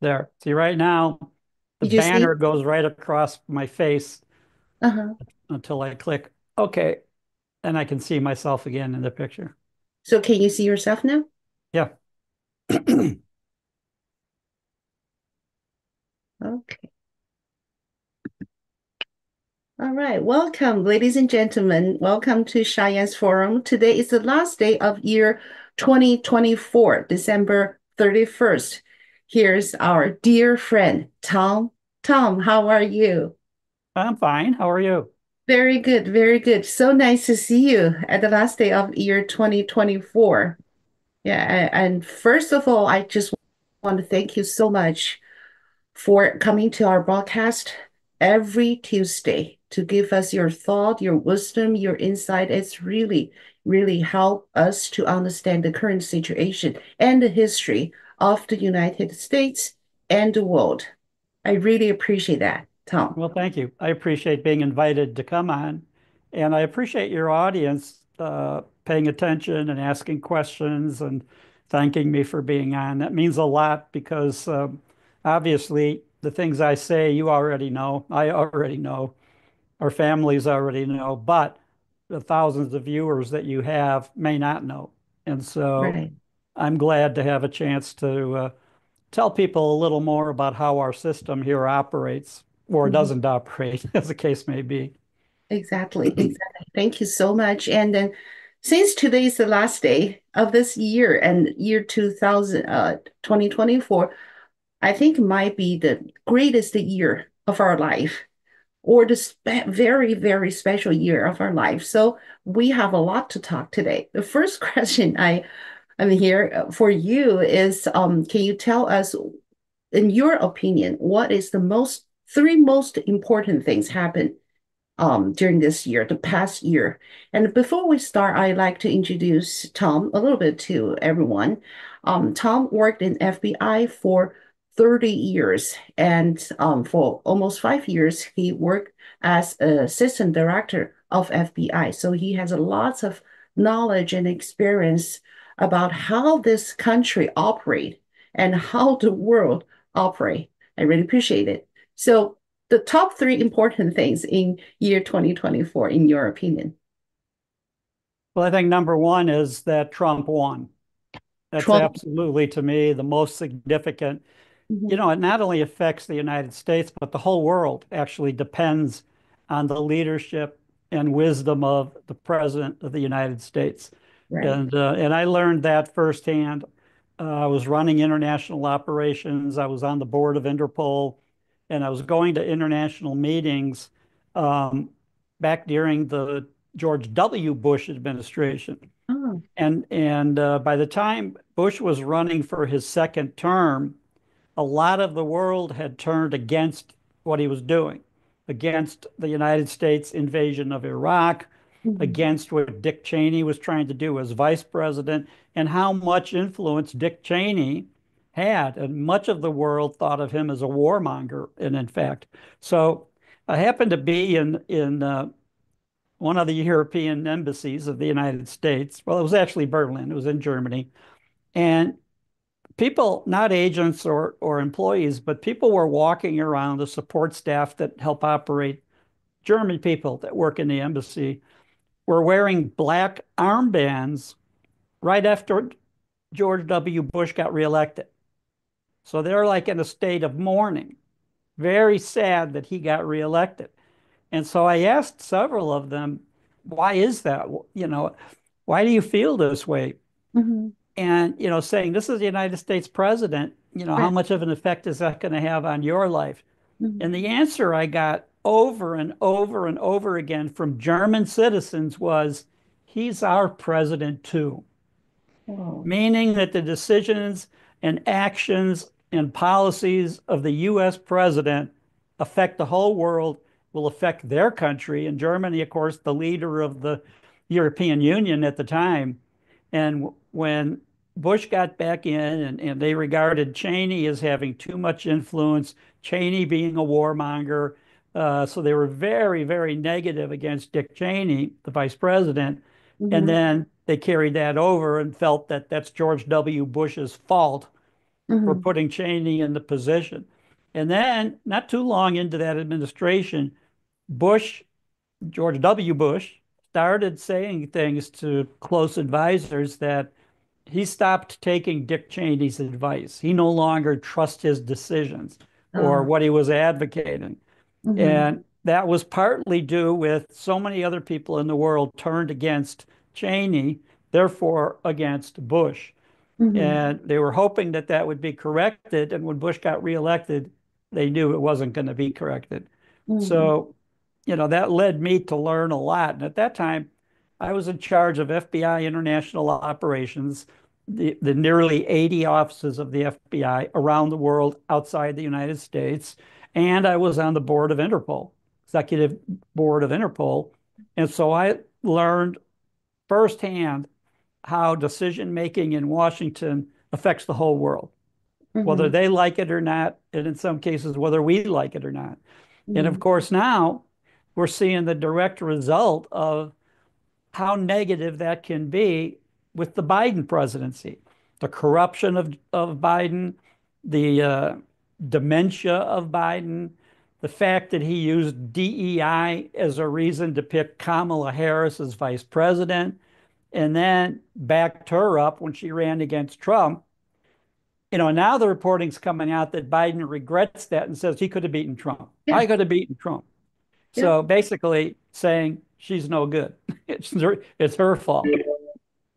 There. See, right now, the Did you see? banner goes right across my face Uh-huh. until I click OK, and I can see myself again in the picture. So can you see yourself now? Yeah. Okay. All right. Welcome, ladies and gentlemen. Welcome to Cheyenne's Forum. Today is the last day of year 2024, December 31st. Here's our dear friend, Tom. Tom, how are you? I'm fine. How are you? Very good, very good. So nice to see you at the last day of year 2024. Yeah, and first of all, I just want to thank you so much for coming to our broadcast every Tuesday to give us your thought, your wisdom, your insight. It's really, really help us to understand the current situation and the history of the United States and the world. I really appreciate that, Tom. Well, thank you. I appreciate being invited to come on, and I appreciate your audience paying attention and asking questions and thanking me for being on. That means a lot because obviously the things I say you already know, I already know, our families already know, but the thousands of viewers that you have may not know. And so Right. I'm glad to have a chance to tell people a little more about how our system here operates or Mhm. doesn't operate, as the case may be. Exactly, exactly. Thank you so much. And then since today is the last day of this year and year 2024, I think might be the greatest year of our life or the very, very special year of our life. So we have a lot to talk today. The first question I'm here for you is, can you tell us, in your opinion, what is the three most important things happen during this year, the past year. And before we start, I'd like to introduce Tom a little bit to everyone. Tom worked in FBI for 30 years, and for almost 5 years, he worked as assistant director of FBI. So he has a lots of knowledge and experience about how this country operate and how the world operate. I really appreciate it. So the top three important things in year 2024, in your opinion? Well, I think number one is that Trump won. That's Trump. absolutely, to me, the most significant. You Mhm. know, it not only affects the United States, but the whole world actually depends on the leadership and wisdom of the President of the United States. Right. And I learned that firsthand. I was running international operations. I was on the board of Interpol, and I was going to international meetings um, back during the George W. Bush administration. Oh. And by the time Bush was running for his second term, a lot of the world had turned against what he was doing, against the United States invasion of Iraq, Mhm. against what Dick Cheney was trying to do as vice president, and how much influence Dick Cheney had. And much of the world thought of him as a warmonger. And in fact, so I happened to be in one of the European embassies of the United States. Well, it was actually Berlin. It was in Germany. And people, not agents or employees, but people were walking around, the support staff that help operate, German people that work in the embassy were wearing black armbands right after George W. Bush got reelected. So they're like in a state of mourning, very sad that he got reelected. And so I asked several of them, why is that? You know, why do you feel this way? Mhm. And, saying this is the United States president, how Right. much of an effect is that going to have on your life? Mhm. And the answer I got over and over and over again from German citizens was, he's our president too, Oh. meaning that the decisions and actions and policies of the US president affect the whole world, will affect their country. And Germany, of course, the leader of the European Union at the time. And when Bush got back in and they regarded Cheney as having too much influence, Cheney being a warmonger. So they were very, very negative against Dick Cheney, the vice president. And Mhm. then they carried that over and felt that that's George W. Bush's fault for Hmm. putting Cheney in the position. And then, not too long into that administration, Bush, George W. Bush, started saying things to close advisors that he stopped taking Dick Cheney's advice. He no longer trusts his decisions or Oh. what he was advocating. Hmm. And that was partly due with so many other people in the world turned against Cheney, therefore against Bush. Hmm. And they were hoping that that would be corrected. And when Bush got reelected, they knew it wasn't going to be corrected. Hmm. So, that led me to learn a lot. And at that time, I was in charge of FBI international operations, the nearly 80 offices of the FBI around the world outside the United States. And I was on the board of Interpol, executive board of Interpol. And so I learned firsthand how decision making in Washington affects the whole world, whether Hmm. they like it or not, and in some cases, whether we like it or not. And of Hmm. course, now we're seeing the direct result of how negative that can be with the Biden presidency, the corruption of Biden, the dementia of Biden, the fact that he used DEI as a reason to pick Kamala Harris as vice president and then backed her up when she ran against Trump. Now the reporting's coming out that Biden regrets that and says he could have beaten Trump. Yeah. I could have beaten Trump. Yeah. So basically saying she's no good. It's her fault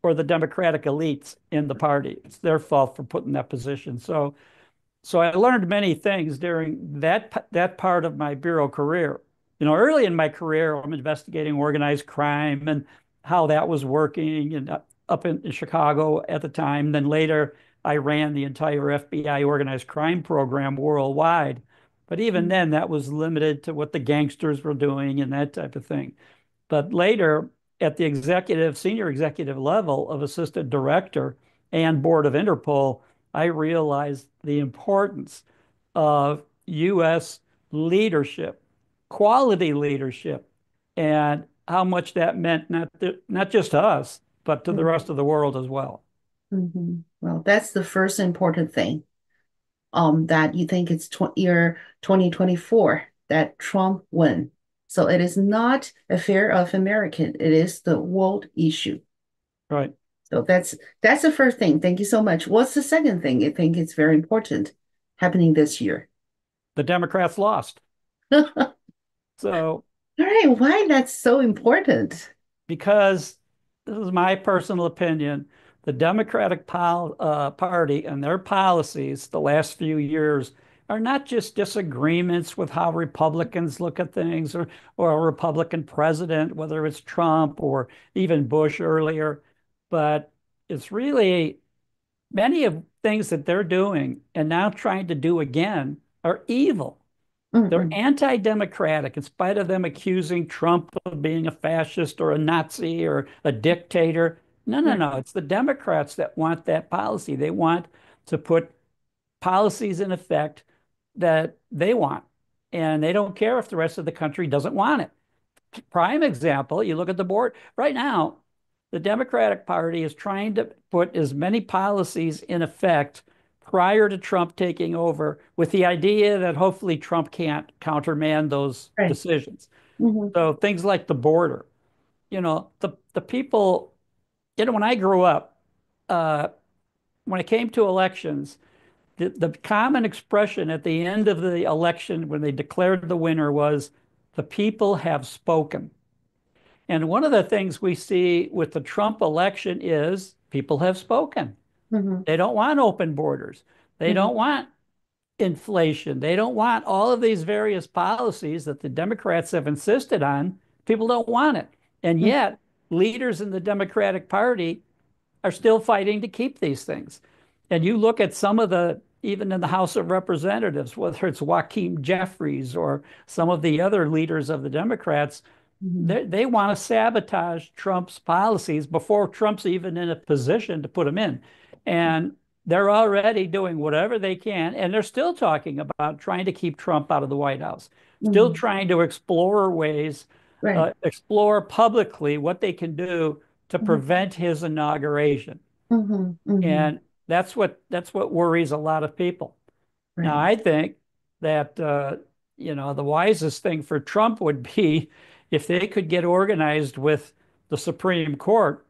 or the Democratic elites in the party. It's their fault for putting that position. So I learned many things during that part of my bureau career. Early in my career, I'm investigating organized crime and how that was working, and up in Chicago at the time. Then later, I ran the entire FBI organized crime program worldwide. But even then, that was limited to what the gangsters were doing and that type of thing. But later, at the senior executive level of assistant director and board of Interpol, I realized the importance of U.S. leadership, quality leadership, and how much that meant not just to us, but to the rest of the world as well. Hmm. Well, that's the first important thing. That you think it's year 2024 that Trump won. So it is not a fear of American. It is the world issue. Right. So that's the first thing. Thank you so much. What's the second thing you think is very important happening this year? The Democrats lost. All So right, why that's so important? because this is my personal opinion, the Democratic Party and their policies the last few years are not just disagreements with how Republicans look at things or a Republican president, whether it's Trump or even Bush earlier, but it's really many of things that they're doing and now trying to do again are evil. They're Mm-mm, anti-democratic, in spite of them accusing Trump of being a fascist or a Nazi or a dictator. No, no, right. no. It's the Democrats that want that policy. They want to put policies in effect that they want, and they don't care if the rest of the country doesn't want it. Prime example, you look at the board right now, the Democratic Party is trying to put as many policies in effect prior to Trump taking over with the idea that hopefully Trump can't countermand those Right. decisions. Hmm. So things like the border, the people, when I grew up, uh, when it came to elections, the common expression at the end of the election when they declared the winner was, the people have spoken. And one of the things we see with the Trump election is people have spoken. Hmm. They don't want open borders. They Hmm. don't want inflation. They don't want all of these various policies that the Democrats have insisted on. People don't want it. And yet, leaders in the Democratic Party are still fighting to keep these things. And you look at some of even in the House of Representatives, whether it's Joaquin Jeffries or some of the other leaders of the Democrats, Hmm. they want to sabotage Trump's policies before Trump's even in a position to put them in. And they're already doing whatever they can. And they're still talking about trying to keep Trump out of the White House, still Hmm. trying to explore ways, Right. explore publicly what they can do to Hmm. prevent his inauguration. Hmm. Hmm. And That's what worries a lot of people. Now, Right. I think that the wisest thing for Trump would be if they could get organized with the Supreme Court,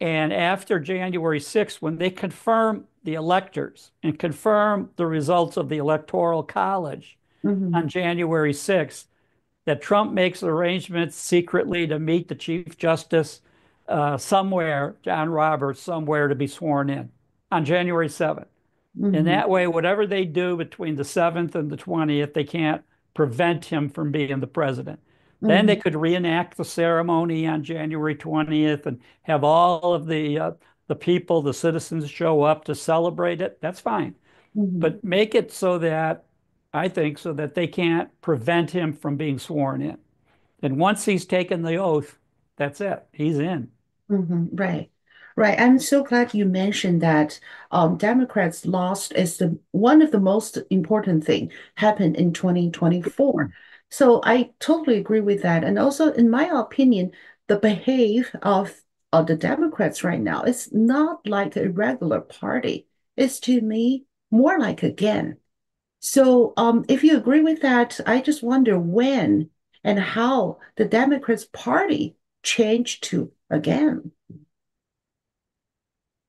and after January 6th, when they confirm the electors and confirm the results of the Electoral College Hmm. on January 6th, that Trump makes arrangements secretly to meet the Chief Justice somewhere, John Roberts, somewhere to be sworn in on January 7th. And Hmm. that way, whatever they do between the 7th and the 20th, they can't prevent him from being the president. Then they Hmm. could reenact the ceremony on January 20th and have all of the people, the citizens show up to celebrate it. That's fine. Hmm. But make it so that, I think, so that they can't prevent him from being sworn in. And once he's taken the oath, that's it. He's in. Right. Right. I'm so glad you mentioned that Democrats lost is the one of the most important thing happened in 2024. So I totally agree with that. And also, in my opinion, the behave of the Democrats right now is not like a regular party. It's to me more like a gang. So if you agree with that, I just wonder when and how the Democrats Party changed to again.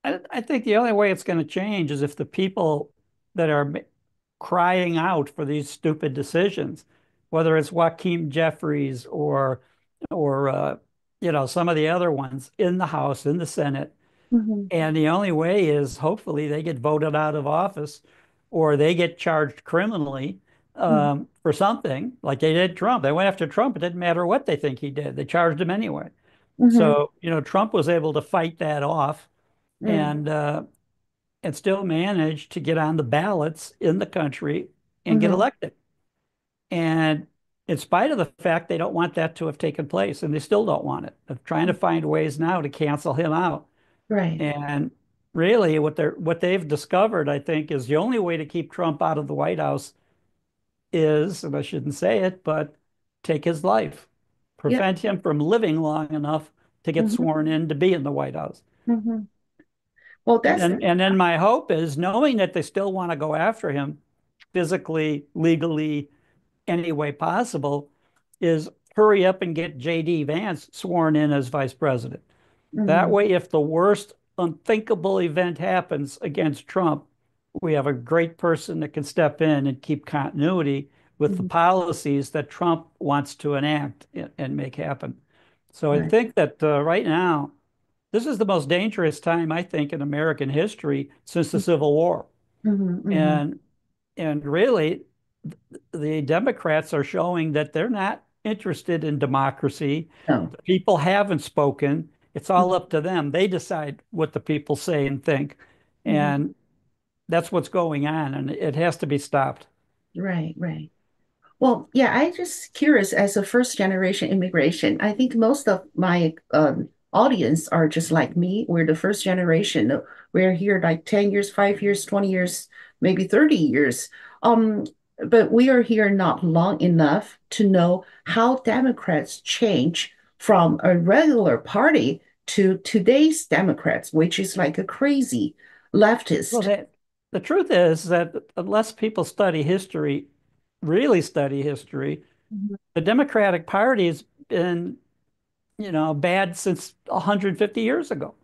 I think the only way it's going to change is if the people that are crying out for these stupid decisions, whether it's Joaquin Jeffries or some of the other ones in the House, in the Senate. Hmm. And the only way is hopefully they get voted out of office or they get charged criminally for something like they did Trump. They went after Trump. It didn't matter what they think he did. They charged him anyway. Hmm. So, Trump was able to fight that off and still manage to get on the ballots in the country and get Hmm. elected. And in spite of the fact they don't want that to have taken place, and they still don't want it. They're trying to find ways now to cancel him out. Right. And really, what they've discovered, I think, is the only way to keep Trump out of the White House is, and I shouldn't say it, but take his life, Yep. prevent him from living long enough to get Hmm. sworn in to be in the White House. Hmm. Well, And that's then, and then my hope is knowing that they still want to go after him physically, legally, any way possible, is hurry up and get J.D. Vance sworn in as vice president. That hmm way, if the worst unthinkable event happens against Trump, we have a great person that can step in and keep continuity with the hmm policies that Trump wants to enact and make happen. So I right. think that right now, this is the most dangerous time, I think, in American history since the Civil War. Hmm. Hmm. And really, the Democrats are showing that they're not interested in democracy. No. The people haven't spoken. It's all Hmm. up to them. They decide what the people say and think. Hmm. And that's what's going on, and it has to be stopped. Right. Right. Well, yeah, I just curious as a first generation immigration. I think most of my audience are just like me. We're the first generation. We're here like 10 years, 5 years, 20 years, maybe 30 years. Um, but we are here not long enough to know how Democrats change from a regular party to today's Democrats, which is like a crazy Well, leftist. the truth is that unless people study history, really study history, Mhm. the Democratic Party has been, bad since 150 years ago.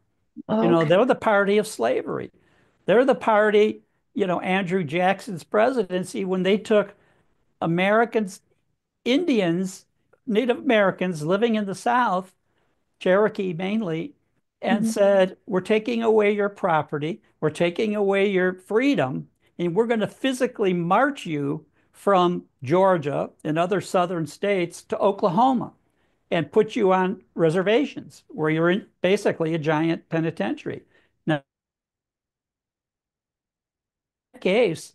Okay. They're the party of slavery. They're the party, Andrew Jackson's presidency, when they took Americans, Indians, Native Americans living in the South, Cherokee mainly, and Mhm. said, we're taking away your property, we're taking away your freedom, and we're going to physically march you from Georgia and other southern states to Oklahoma and put you on reservations where you're in basically a giant penitentiary. Now, in that case,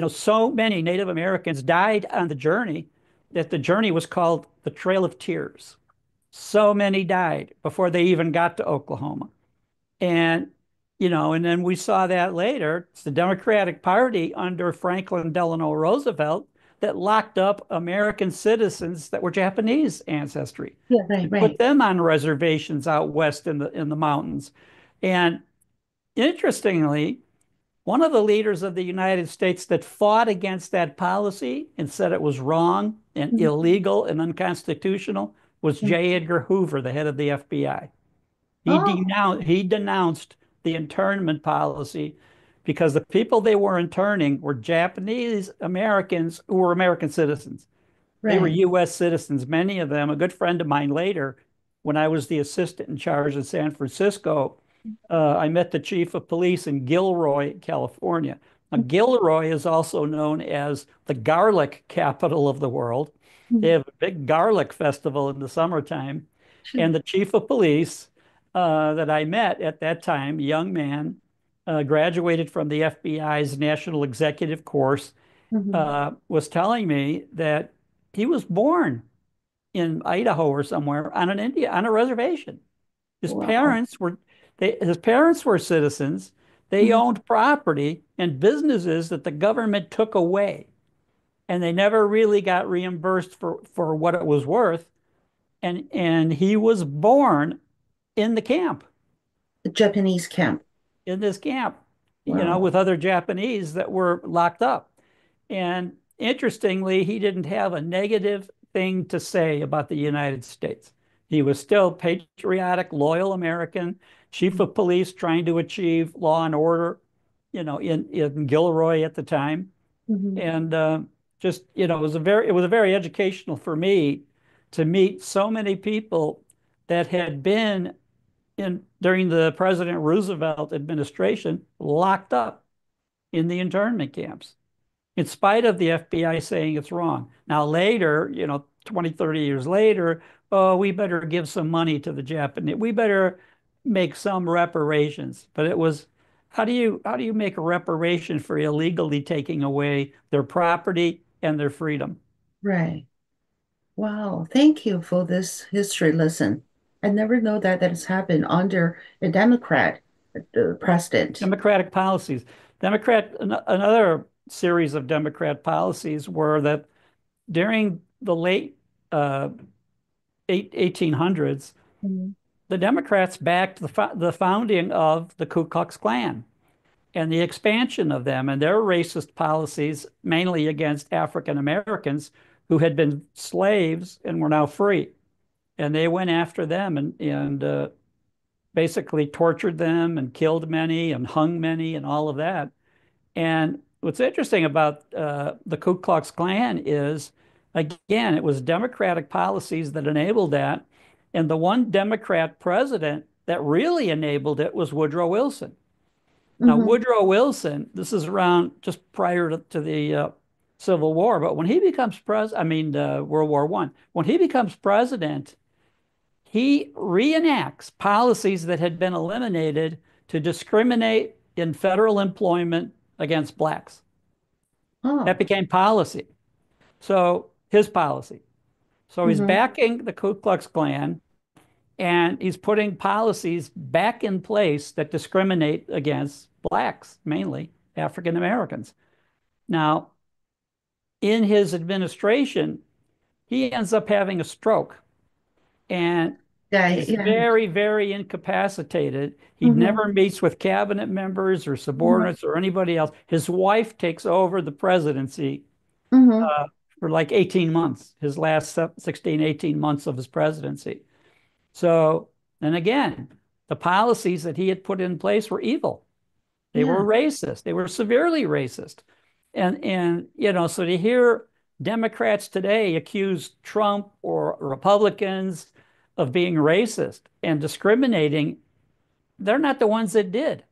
so many Native Americans died on the journey that the journey was called the Trail of Tears. So many died before they even got to Oklahoma. And, and then we saw that later. It's the Democratic Party under Franklin Delano Roosevelt that locked up American citizens that were Japanese ancestry Yeah, right, and put right. them on reservations out west in the mountains. And interestingly, One of the leaders of the United States that fought against that policy and said it was wrong and Mhm. illegal and unconstitutional was Mhm. J. Edgar Hoover, the head of the FBI. Oh, He denounced the internment policy because the people they were interning were Japanese Americans who were American citizens. They were right. U.S. citizens, many of them. A good friend of mine later, when I was the assistant in charge in San Francisco, I met the chief of police in Gilroy, California. Now, Gilroy is also known as the garlic capital of the world. They Mhm. have a big garlic festival in the summertime. Sure. And the chief of police that I met at that time, a young man, graduated from the FBI's National Executive Course, Mhm. was telling me that he was born in Idaho or somewhere on a reservation. His Wow. parents were his parents were citizens. They Mhm. owned property and businesses that the government took away, and they never really got reimbursed for what it was worth. And he was born in the camp, The Japanese camp. in this camp, Wow. with other Japanese that were locked up. And interestingly, he didn't have a negative thing to say about the United States. He was still patriotic, loyal American, chief of police trying to achieve law and order, in Gilroy at the time. Mhm. And just, it was a very educational for me to meet so many people that had been in during the President Roosevelt administration locked up in the internment camps in spite of the FBI saying it's wrong. Now, later, 20, 30 years later, oh, we better give some money to the Japanese. We better make some reparations. But it was, how do you make a reparation for illegally taking away their property and their freedom? Right. Wow. Thank you for this history lesson. I never know that has happened under a Democrat president. Democratic policies. Another series of Democrat policies were that during the late 1800s, Mhm. the Democrats backed the founding of the Ku Klux Klan and the expansion of them and their racist policies, mainly against African Americans who had been slaves and were now free. And they went after them and basically tortured them and killed many and hung many and all of that. And what's interesting about the Ku Klux Klan is, again, it was Democratic policies that enabled that. And the one Democrat president that really enabled it was Woodrow Wilson. Now, Hmm. Woodrow Wilson, this is around just prior to the Civil War, but when he becomes president, World War I, when he becomes president, he reenacts policies that had been eliminated to discriminate in federal employment against blacks. That Oh. became policy. So his policy. So he's Hmm. backing the Ku Klux Klan and he's putting policies back in place that discriminate against blacks, mainly African Americans. Now, in his administration, he ends up having a stroke and Yeah, he's yeah. very, very incapacitated. He Hmm. never meets with cabinet members or Hmm. subordinates or anybody else. His wife takes over the presidency Hmm. uh, for like 18 months, his last 16, 18 months of his presidency. So, and again, the policies that he had put in place were evil. They Yeah. were racist. They were severely racist. And so to hear Democrats today accuse Trump or Republicans of being racist and discriminating, they're not the ones that did.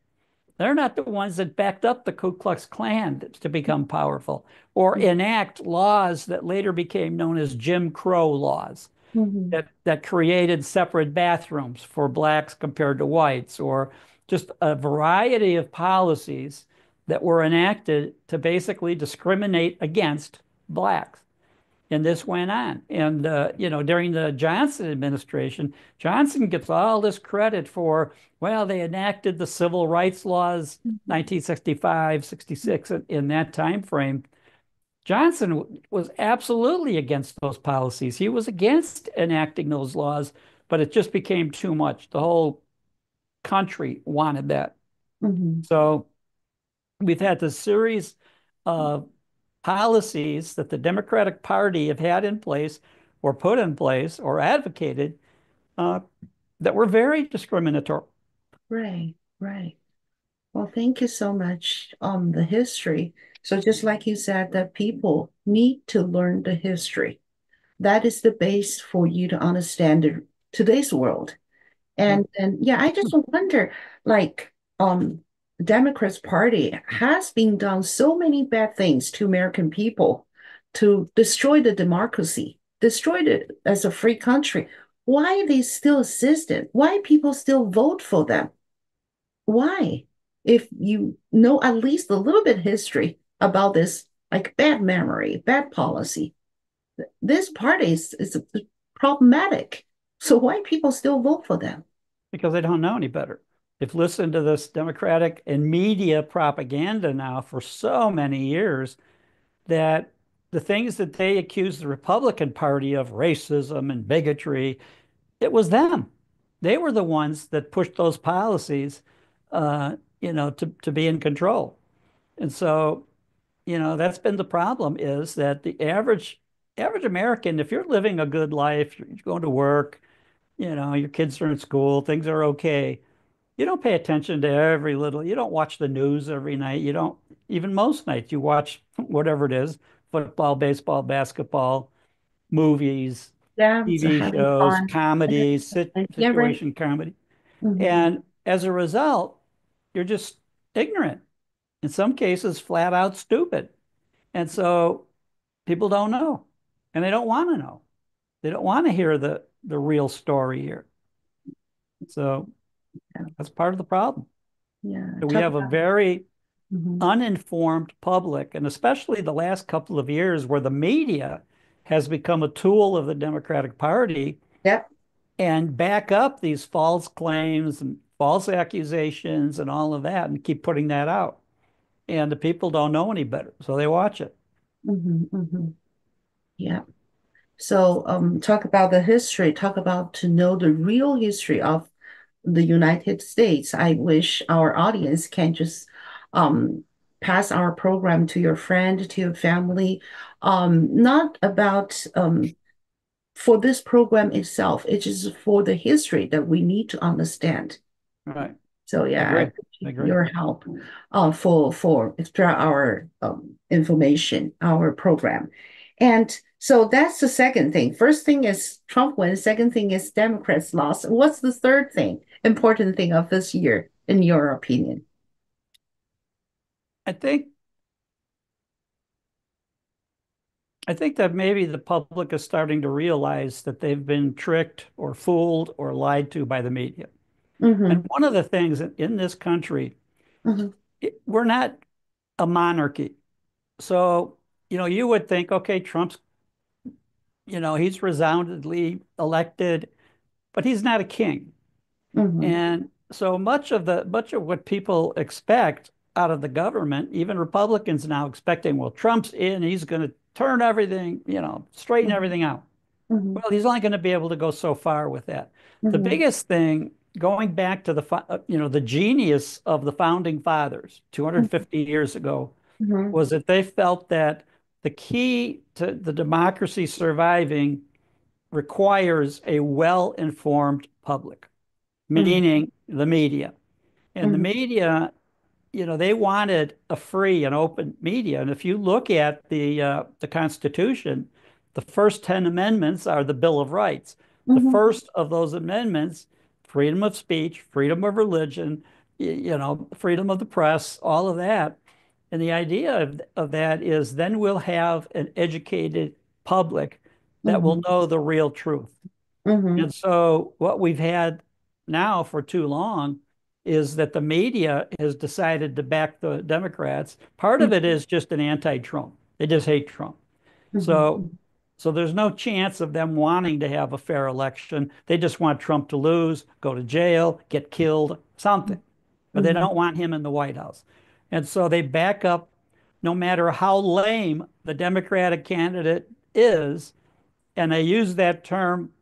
They're not the ones that backed up the Ku Klux Klan to become powerful or enact laws that later became known as Jim Crow laws Hmm. that created separate bathrooms for blacks compared to whites, or just a variety of policies that were enacted to basically discriminate against blacks. And this went on. And, during the Johnson administration, Johnson gets all this credit for, well, they enacted the civil rights laws, 1965, 66, in that time frame. Johnson was absolutely against those policies. He was against enacting those laws, but it just became too much. The whole country wanted that. Hmm. So we've had this series of policies that the Democratic Party have had in place or put in place or advocated uh, that were very discriminatory. Right, right. Well, thank you so much on the history. So just like you said, that people need to learn the history. That is the base for you to understand today's world. Yeah. And yeah, I just wonder, like, Democrats Party has been done so many bad things to American people to destroy the democracy, destroy it as a free country. Why they still exist it? Why people still vote for them? Why? If you know at least a little bit history about this, like bad memory, bad policy, this party is problematic. So why people still vote for them? Because they don't know any better. They've listened to this Democratic and media propaganda now for so many years that the things that they accuse the Republican Party of racism and bigotry, it was them. They were the ones that pushed those policies, to be in control. And so, that's been the problem is that the average American, if you're living a good life, you're going to work, your kids are in school, things are okay. You don't pay attention to you don't watch the news every night. You don't, even most nights, you watch whatever it is, football, baseball, basketball, movies, Yeah, so TV having shows, fun. comedies, Yeah, right. situation comedy. Hmm. And as a result, you're just ignorant, in some cases, flat out stupid. And so people don't know and they don't want to know. They don't want to hear the real story here. So Yeah, that's part of the problem. yeah. So we Talk have a about. very Hmm. uninformed public, and especially the last couple of years where the media has become a tool of the Democratic Party Yep. and back up these false claims and false accusations and all of that and keep putting that out. And the people don't know any better, so they watch it. Hmm. Hmm. Yeah. So, talk about the history, talk about to know the real history of the United States. I wish our audience can just pass our program to your friend, to your family. Not about for this program itself, it is for the history that we need to understand. Right. So I yeah, I agree. I appreciate agree. your help for extra our information, our program. And so that's the second thing. First thing is Trump wins. Second thing is Democrats lost. What's the third thing, important thing of this year, in your opinion? I think I think that maybe the public is starting to realize that they've been tricked or fooled or lied to by the media. And Mm-hmm. one of the things in this country, Mm-hmm. we're not a monarchy. So, you would think, okay, Trump's, he's resoundingly elected, but he's not a king. Mm-hmm. And so much of what people expect out of the government, even Republicans now expecting, well, Trump's in, he's going to turn everything, straighten everything out. Mm-hmm. Well, he's only going to be able to go so far with that. The Mm-hmm. biggest thing, going back to the genius of the founding fathers 250 years ago, Mm-hmm. was that they felt that the key to the democracy surviving requires a well-informed public, Mm-hmm. meaning the media. And the Mm-hmm. media, they wanted a free and open media. And if you look at the Constitution, the first 10 amendments are the Bill of Rights. The Mm-hmm. first of those amendments, freedom of speech, freedom of religion, freedom of the press, all of that. And the idea of that is then we'll have an educated public that will Mm-hmm. know the real truth. Mm-hmm. And so what we've had now for too long is that the media has decided to back the Democrats. Part of it is just an anti-Trump. They just hate Trump. So Mm-hmm. so there's no chance of them wanting to have a fair election. They just want Trump to lose, go to jail, get killed, something. But they Mm-hmm. don't want him in the White House. And so they back up no matter how lame the Democratic candidate is, and they use that term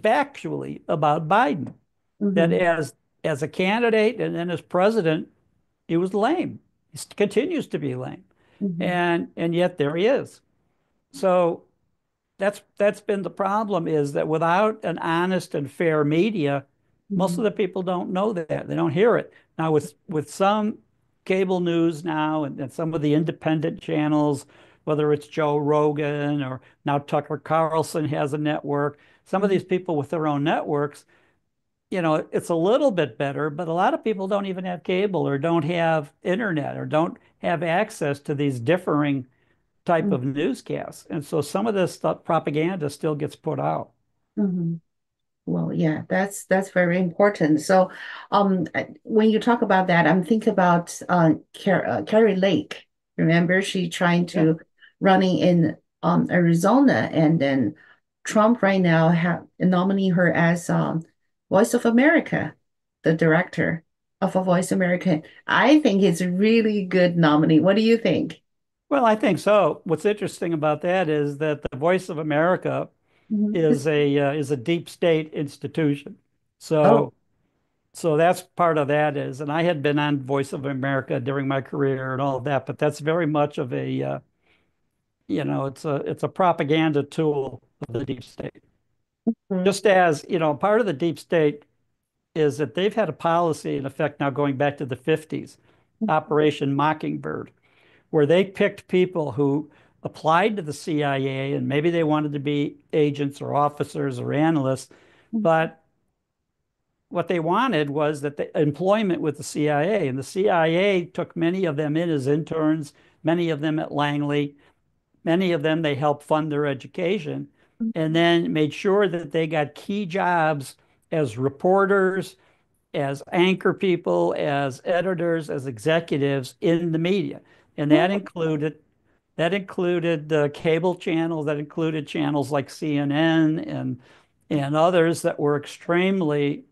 factually about Biden, that Mm-hmm. as a candidate and then as president, he was lame. continues to be lame. Hmm. And yet there he is. So that's been the problem, is that without an honest and fair media, most Hmm. of the people don't know that. They don't hear it. Now with some cable news now, and some of the independent channels, whether it's Joe Rogan or now Tucker Carlson has a network, some of Hmm. these people with their own networks, it's a little bit better, but a lot of people don't even have cable or don't have internet or don't have access to these differing type of newscasts. And so some of this stuff, propaganda still gets put out. Hmm. Well, yeah, that's very important. So, when you talk about that, I'm thinking about Carrie Lake. Remember, she trying Yeah. to running in Arizona, and then Trump right now have nominee her as Voice of America, the director of a Voice America. I think it's a really good nominee. What do you think? Well, I think so. What's interesting about that is that the Voice of America Mhm. is a deep state institution. Oh, So that's part of that is, and I had been on Voice of America during my career and all of that, but that's very much of a it's a propaganda tool of the deep state. mhm, Just as, part of the deep state is that they've had a policy in effect now going back to the 50s, Operation Mockingbird, where they picked people who applied to the CIA and maybe they wanted to be agents or officers or analysts, mhm, but what they wanted was that the employment with the CIA, and the CIA took many of them in as interns, many of them at Langley, many of them they helped fund their education, and then made sure that they got key jobs as reporters, as anchor people, as editors, as executives in the media. And that included the cable channels, that included channels like CNN and others that were extremely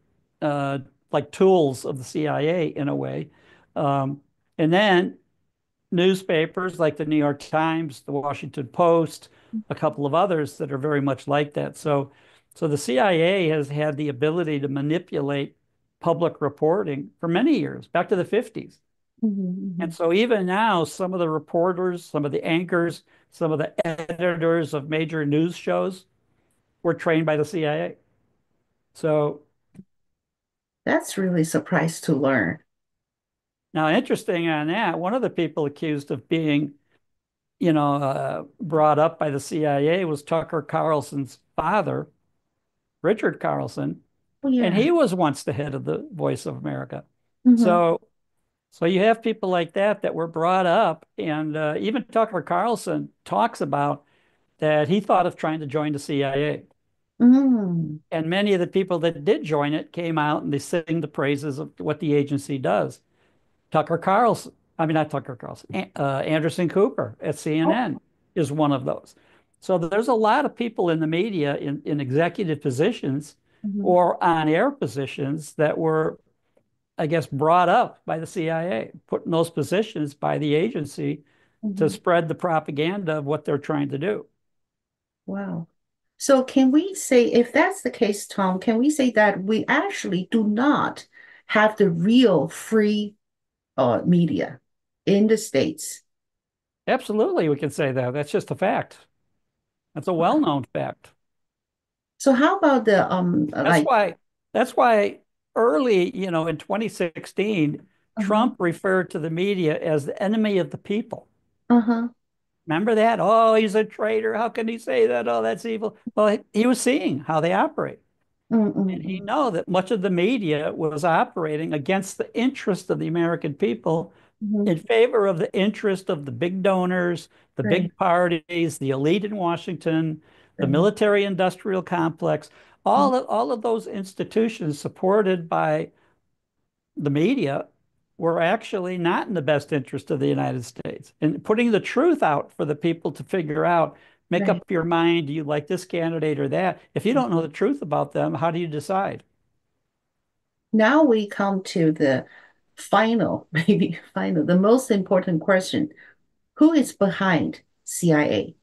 uh, like tools of the CIA in a way. Um, and then newspapers like the New York Times, the Washington Post, a couple of others that are very much like that. So the CIA has had the ability to manipulate public reporting for many years, back to the 50s. And mhm, so even now, some of the reporters, some of the anchors, some of the editors of major news shows were trained by the CIA. So That's really surprised to learn. now, interesting on that, one of the people accused of being, brought up by the CIA was Tucker Carlson's father, Richard Carlson, Oh, and yeah. he was once the head of the Voice of America. Hmm. So, so you have people like that were brought up, and even Tucker Carlson talks about that he thought of trying to join the CIA. Mm. And many of the people that did join it came out and they sing the praises of what the agency does. Tucker Carlson, I mean, not Tucker Carlson, Anderson Cooper at Oh. CNN is one of those. So there's a lot of people in the media in executive positions Mhm, or on-air positions that were, I guess, brought up by the CIA, put in those positions by the agency to mhm. spread the propaganda of what they're trying to do. Wow. So can we say, if that's the case, Tom, can we say that we actually do not have the real free media in the States? Absolutely, we can say that. That's just a fact. That's a well-known fact. So how about the That's like why that's why early, in 2016, uh-huh, Trump referred to the media as the enemy of the people. uh-huh, Remember that? Oh, he's a traitor. How can he say that? Oh, that's evil. Well, he was seeing how they operate. mm, mm, And he mm, know that much of the media was operating against the interest of the American people mhm, in favor of the interest of the big donors, the right, big parties, the elite in Washington, the right, military industrial complex, mm, all of those institutions supported by the media were actually not in the best interest of the United States. And putting the truth out for the people to figure out, make right. up your mind, do you like this candidate or that? If you don't know the truth about them, how do you decide? Now we come to the final, maybe final, the most important question. Who is behind CIA?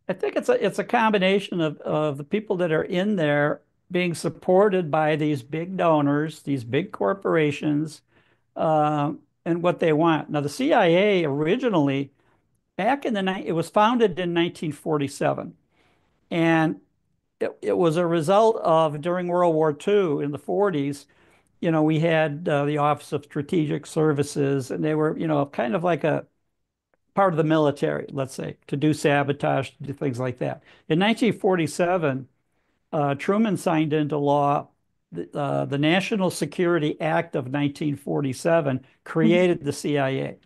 I think it's a combination of the people that are in there being supported by these big donors, these big corporations, uh, and what they want. Now, the CIA originally, it was founded in 1947, and it was a result of during World War II in the 40s. We had the Office of Strategic Services, and they were, kind of like a part of the military, let's say, to do sabotage, to do things like that. In 1947, Truman signed into law the National Security Act of 1947 Mhm. created the CIA.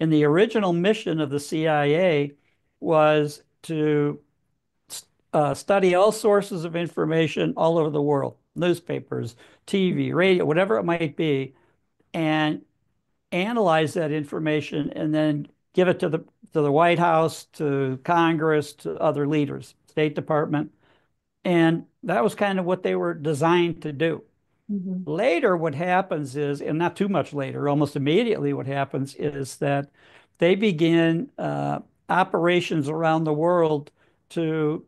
And the original mission of the CIA was to study all sources of information all over the world, newspapers, TV, radio, whatever it might be, and analyze that information and then give it to the White House, to Congress, to other leaders, State Department. And that was kind of what they were designed to do. Mhm. Later, what happens is, and not too much later, almost immediately, what happens is that they begin operations around the world to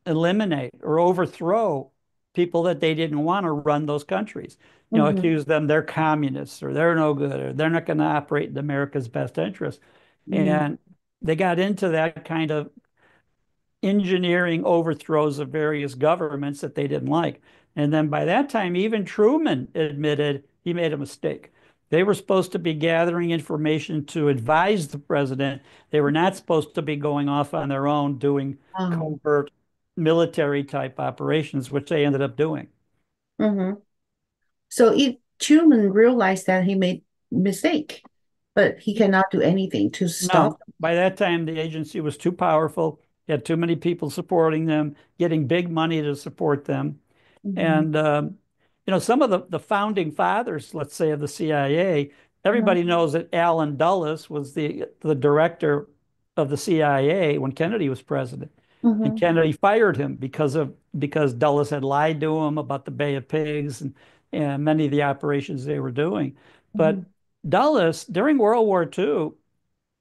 eliminate or overthrow people that they didn't want to run those countries. Mhm. Accuse them they're communists or they're no good or they're not going to operate in America's best interest. Mhm. And they got into that kind of engineering overthrows of various governments that they didn't like. And then by that time, even Truman admitted he made a mistake. They were supposed to be gathering information to advise the president. They were not supposed to be going off on their own doing Um, covert military type operations, which they ended up doing. mhm. So if Truman realized that he made mistake, but he cannot do anything to stop. No, by that time, the agency was too powerful, had too many people supporting them, getting big money to support them. Mhm. And some of the founding fathers, let's say, of the CIA, Mhm. everybody knows that Allen Dulles was the director of the CIA when Kennedy was president. And Mhm. Kennedy fired him because Dulles had lied to him about the Bay of Pigs and many of the operations they were doing. Mhm. But Dulles, during World War II,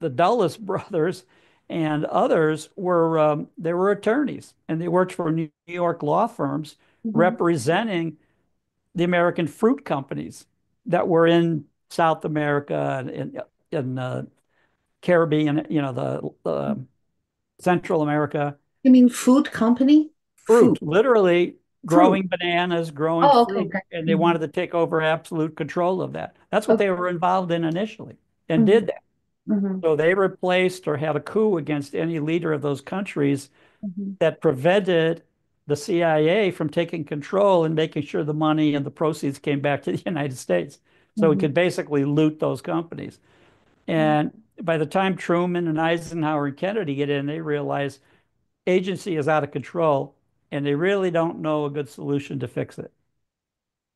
the Dulles brothers and others they were attorneys and they worked for New York law firms Mhm. representing the American fruit companies that were in South America and in Caribbean, the Central America. You mean food company? Food. Fruit, literally Fruit. growing bananas, growing Oh, okay, fruit, okay. and they Mhm. wanted to take over absolute control of that. That's what Okay. they were involved in initially and Mhm. did that. Mhm. So they replaced or had a coup against any leader of those countries Mhm. that prevented the CIA from taking control and making sure the money and the proceeds came back to the United States. So we Mhm. could basically loot those companies. And by the time Truman and Eisenhower and Kennedy get in, they realize agency is out of control and they really don't know a good solution to fix it.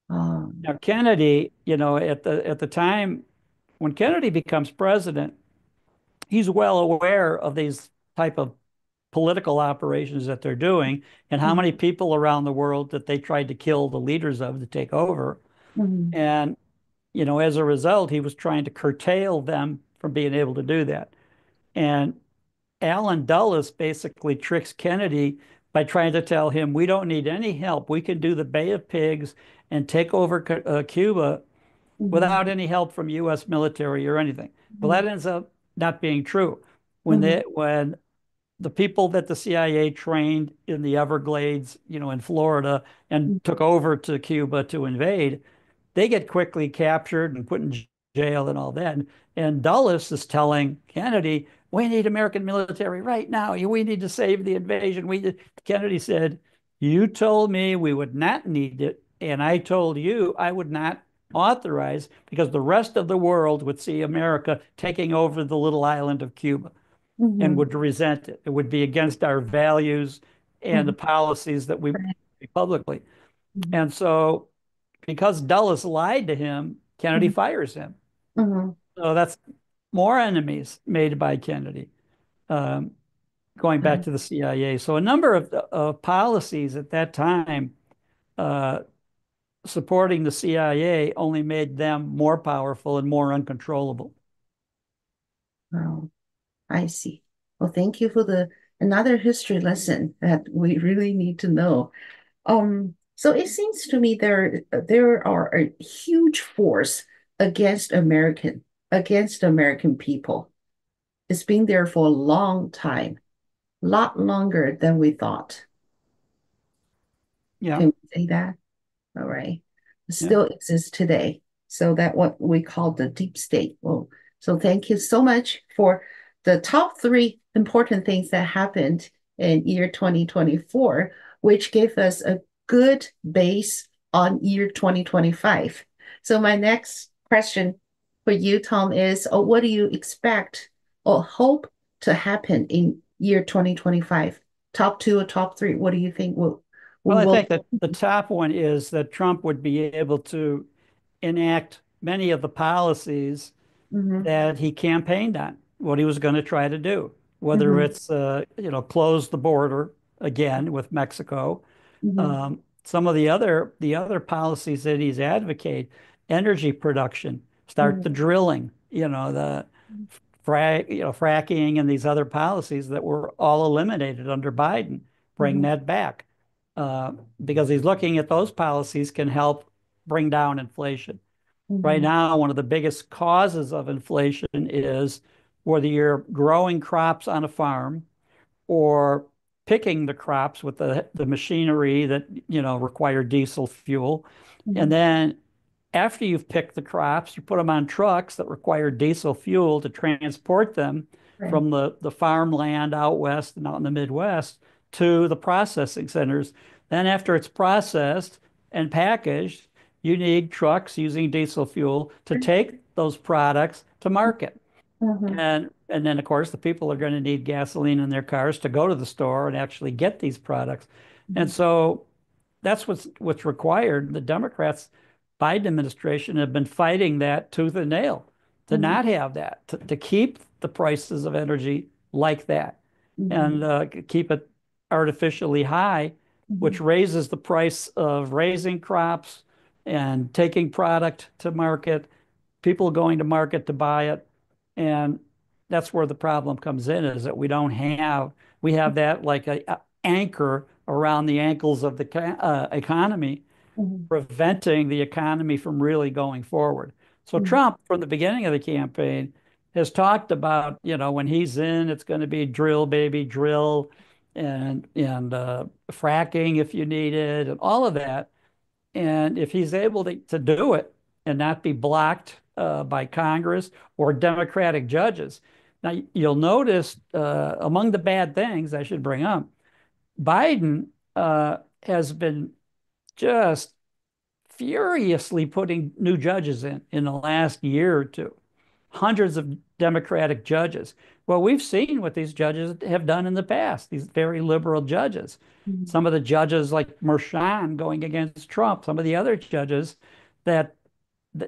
Um, Now, Kennedy, at the time when Kennedy becomes president, he's well aware of these type of political operations that they're doing and how mhm. many people around the world that they tried to kill the leaders of to take over. Mhm. And, as a result, he was trying to curtail them from being able to do that. And Allen Dulles basically tricks Kennedy by trying to tell him, we don't need any help. We can do the Bay of Pigs and take over Cuba Mhm. without any help from U.S. military or anything. Well, Mhm. that ends up not being true. Mhm. When the people that the CIA trained in the Everglades, in Florida, and Mhm. took over to Cuba to invade, they get quickly captured and put in jail and all that. And Dulles is telling Kennedy, we need American military right now. We need to save the invasion. Kennedy said, you told me we would not need it, and I told you I would not authorize because the rest of the world would see America taking over the little island of Cuba and Mhm. would resent it. It would be against our values and the Mhm. policies that we Right. publicly. Mhm. And so, because Dulles lied to him, Kennedy Mhm. fires him. Mhm. So that's more enemies made by Kennedy, um, going back Right. to the CIA. So a number of policies at that time uh, supporting the CIA only made them more powerful and more uncontrollable. Oh, I see. Well, thank you for the another history lesson that we really need to know. So it seems to me there are a huge force against American. against the American people. It's been there for a long time, a lot longer than we thought. Yeah, Can we say that? All right. It yeah. still exists today. So that what we call the deep state. Well, so thank you so much for the top three important things that happened in year 2024, which gave us a good base on year 2025. So my next question for you, Tom, is what do you expect or hope to happen in year 2025? Top two or top three, what do you think Well, I will think that the top one is that Trump would be able to enact many of the policies Mhm, that he campaigned on, what he was going to try to do, whether mhm, it's close the border again with Mexico. mhm, Some of the other policies that he's advocated, energy production, start mhm, the drilling, the fracking and these other policies that were all eliminated under Biden, bring mhm, that back. Uh, because he's looking at those policies can help bring down inflation. Right mhm, now, one of the biggest causes of inflation is whether you're growing crops on a farm or picking the crops with the machinery that, require diesel fuel. And mhm. then after you've picked the crops, you put them on trucks that require diesel fuel to transport them Right. from the farmland out west and out in the Midwest to the processing centers. Then after it's processed and packaged, you need trucks using diesel fuel to take those products to market. Mhm, And then of course the people are going to need gasoline in their cars to go to the store and actually get these products. And mhm, so that's what's required. The Democrats, Biden administration have been fighting that tooth and nail to mhm, not have that, to keep the prices of energy like that mhm, and keep it artificially high, which mhm, raises the price of raising crops and taking product to market, people going to market to buy it. And that's where the problem comes in is that we have that like a anchor around the ankles of the economy, mhm, preventing the economy from really going forward. So mhm, Trump, from the beginning of the campaign, has talked about, when he's in, it's going to be drill, baby, drill, and fracking if you need it, and all of that. And if he's able to do it and not be blocked by Congress or Democratic judges. Now, you'll notice among the bad things I should bring up, Biden has been just furiously putting new judges in the last year or two, hundreds of Democratic judges. Well, we've seen what these judges have done in the past, these very liberal judges. mhm, Some of the judges like Merchan going against Trump, some of the other judges that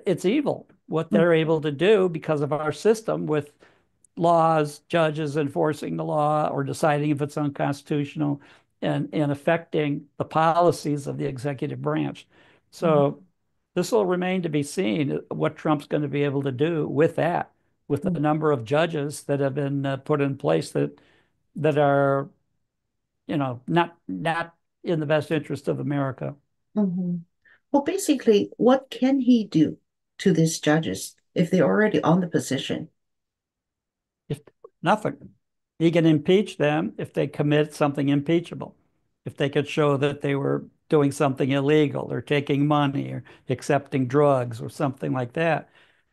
it's evil what mhm, they're able to do because of our system with laws, judges enforcing the law or deciding if it's unconstitutional and affecting the policies of the executive branch. mhm, So this will remain to be seen what Trump's going to be able to do with that, with the mhm, number of judges that have been put in place that are, not in the best interest of America. mhm. Well, basically, what can he do to these judges if they're already on the position? If nothing. He can impeach them if they commit something impeachable. If they could show that they were doing something illegal or taking money or accepting drugs or something like that.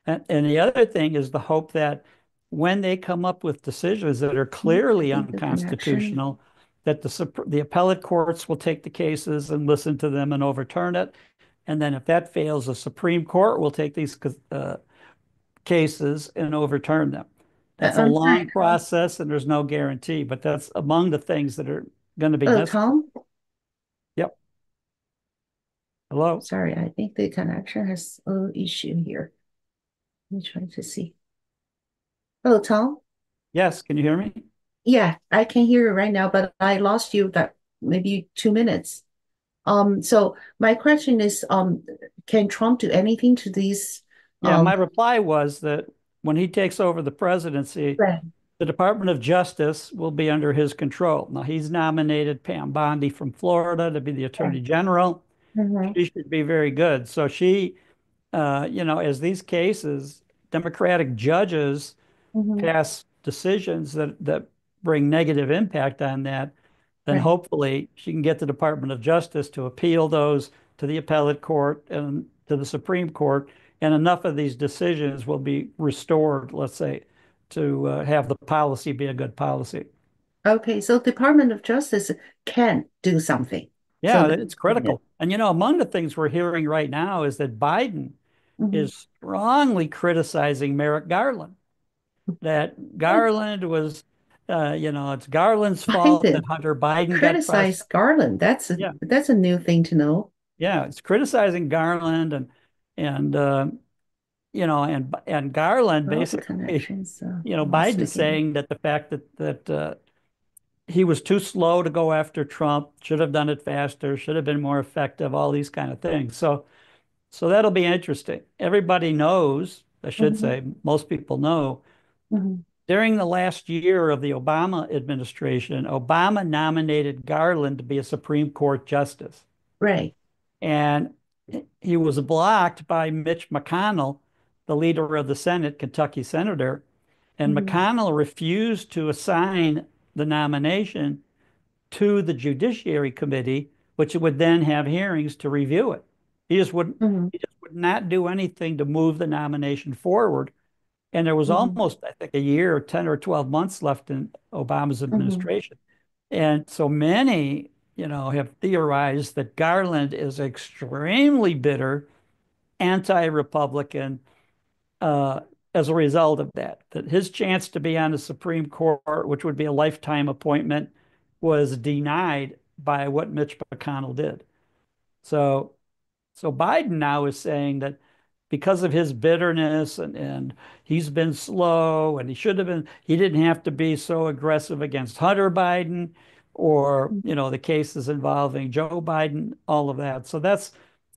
And the other thing is the hope that when they come up with decisions that are I clearly think the connection. unconstitutional, that the appellate courts will take the cases and listen to them and overturn it. And then if that fails, the Supreme Court will take these cases and overturn them. That's a I'm sorry, long Tom. process and there's no guarantee, but that's among the things that are going to be necessary. Tom. Yep. Hello. Sorry, I think the connection has a little issue here. Let me try to see. Hello, Tom. Yes. Can you hear me? Yeah, I can hear you right now, but I lost you that maybe 2 minutes. So my question is, can Trump do anything to these? Yeah. My Um, reply was that when he takes over the presidency, right. the Department of Justice will be under his control. Now, he's nominated Pam Bondi from Florida to be the Attorney General. Mhm, She should be very good. So she, as these cases Democratic judges Hmm. pass decisions that bring negative impact on that, then Right. hopefully she can get the Department of Justice to appeal those to the appellate court and to the Supreme Court, and enough of these decisions will be restored, let's say, to have the policy be a good policy. Okay, so Department of Justice can do something. So Yeah, it's critical. And among the things we're hearing right now is that Biden mhm. is strongly criticizing Merrick Garland. That Garland was, it's Garland's fault that Biden Hunter Biden got criticize prosecuted. Garland. Yeah, That's a new thing to know. yeah, it's criticizing Garland and and Garland Well, the basically, connections Biden's speaking. saying that the fact that he was too slow to go after Trump, should have done it faster, should have been more effective, all these kind of things. So that'll be interesting. Everybody knows, I should Hmm. say, most people know, Hmm. during the last year of the Obama administration, Obama nominated Garland to be a Supreme Court justice. Right. And he was blocked by Mitch McConnell, the leader of the Senate, Kentucky senator. And Hmm. McConnell refused to assign the nomination to the Judiciary Committee, which would then have hearings to review it. He just wouldn't, Hmm. he just would not do anything to move the nomination forward. And there was Hmm. almost, I think, a year, 10 or 12 months left in Obama's Hmm. administration. And so many, have theorized that Garland is extremely bitter, anti-Republican, uh, as a result of that, that his chance to be on the Supreme Court, which would be a lifetime appointment, was denied by what Mitch McConnell did. So so Biden now is saying that because of his bitterness and he's been slow and he didn't have to be so aggressive against Hunter Biden or, the cases involving Joe Biden, all of that. So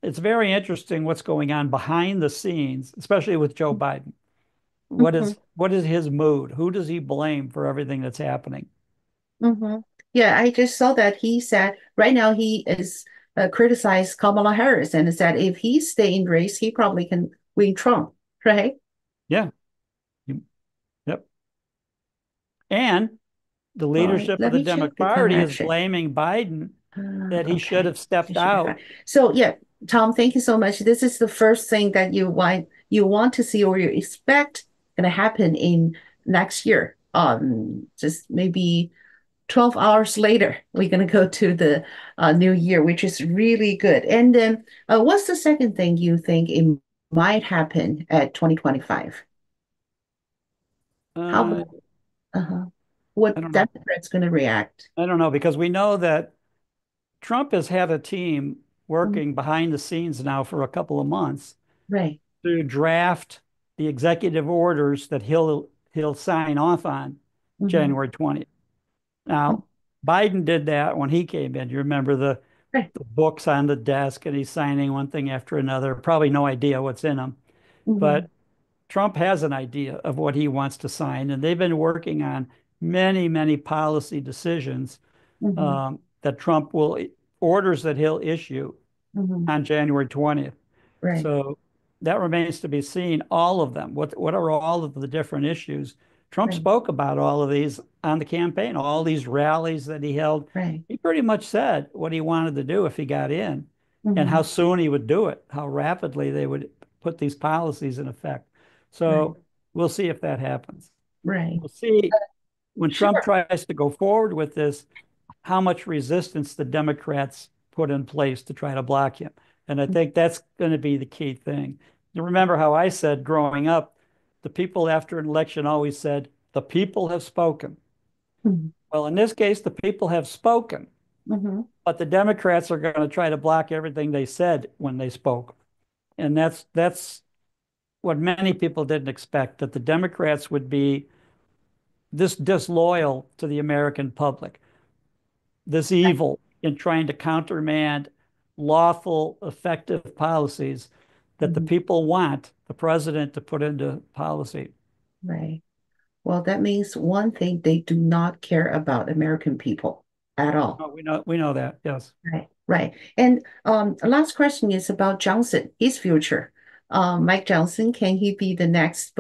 it's very interesting what's going on behind the scenes, especially with Joe Biden. What Hmm. is what is his mood? Who does he blame for everything that's happening? Hmm. Yeah, I just saw that he said right now he is criticized Kamala Harris and said if he stay in race, he probably can win Trump, right? Yeah. Yep. And the All right, leadership of let the me check Democratic the Party is connection. blaming Biden that he should Okay, have it stepped should be fine. out. So yeah, Tom, thank you so much. This is the first thing that you want to see or you expect gonna happen in next year. Just maybe 12 hours later, we're gonna go to the new year, which is really good. And then what's the second thing you think it might happen at 2025? How Uh, about uh-huh, I what don't know. Democrats gonna react? I don't know because we know that Trump has had a team Mhm. working behind the scenes now for a couple of months Right. to draft the executive orders that he'll sign off on Hmm. January 20th. Now, Biden did that when he came in. You remember Right. the books on the desk and he's signing one thing after another, probably no idea what's in them. Hmm. But Trump has an idea of what he wants to sign, and they've been working on many, many policy decisions Hmm. that Trump will orders that he'll issue Hmm. on January 20th. Right. So that remains to be seen, all of them. What are all of the different issues? Trump Right. spoke about all of these on the campaign, all these rallies that he held. Right. He pretty much said what he wanted to do if he got in and how Hmm. soon he would do it, how rapidly they would put these policies in effect. Right. So we'll see if that happens. Right. We'll see when Trump Sure. tries to go forward with this, how much resistance the Democrats put in place to try to block him. And I think that's going to be the key thing. You remember how I said growing up, the people after an election always said, the people have spoken. Hmm. Well, in this case, the people have spoken, Hmm. but the Democrats are going to try to block everything they said when they spoke. And that's what many people didn't expect, that the Democrats would be this disloyal to the American public, this evil in trying to countermand lawful, effective policies that the Hmm. people want the president to put into policy. Right. Well, that means one thing, they do not care about American people at all. Oh, we know that, yes. Right. Right. And last question is about Johnson, his future. Mike Johnson, can he be the next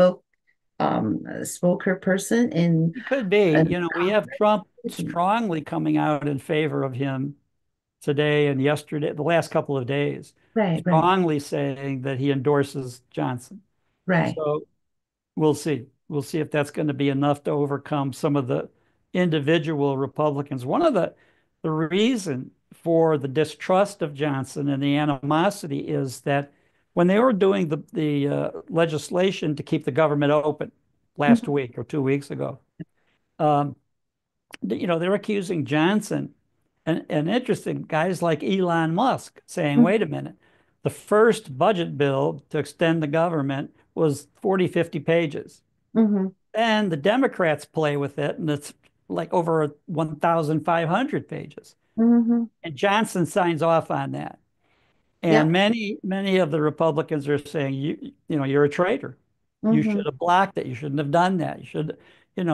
spoker person in He could be. We have Congress? Trump strongly coming out in favor of him today and yesterday, the last couple of days, Right, right, strongly saying that he endorses Johnson. right. So we'll see. We'll see if that's going to be enough to overcome some of the individual Republicans. One of the reason for the distrust of Johnson and the animosity is that when they were doing the legislation to keep the government open last Mhm, week or 2 weeks ago, um, they're accusing Johnson and interesting guys like Elon Musk saying, mhm, wait a minute, the first budget bill to extend the government was 40, 50 pages. mhm, And the Democrats play with it, and it's like over 1,500 pages. mhm. And Johnson signs off on that. And Yep. many of the Republicans are saying, you're a traitor. You should Mhm. have blocked it. You shouldn't have done that. You should,